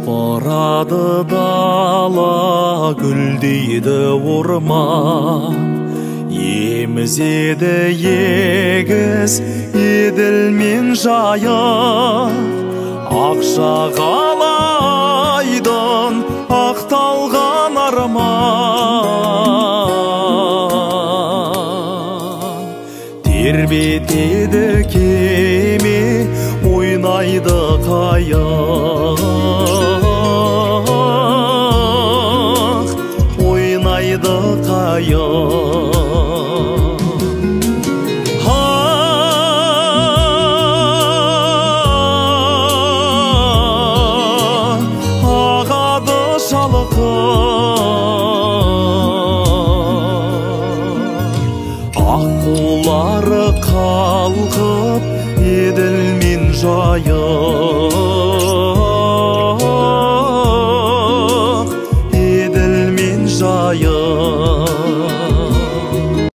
Барады дала, гүлдейді орман, емізеді егіз, еділ мен жайық. Ақшағалайдың ақталған арман, тербетеді кеме, ойнайды қайық, ойнайды қайық. Ағады шалқып, аққулары қалқып, еділ мен жайық, еділ мен жайық.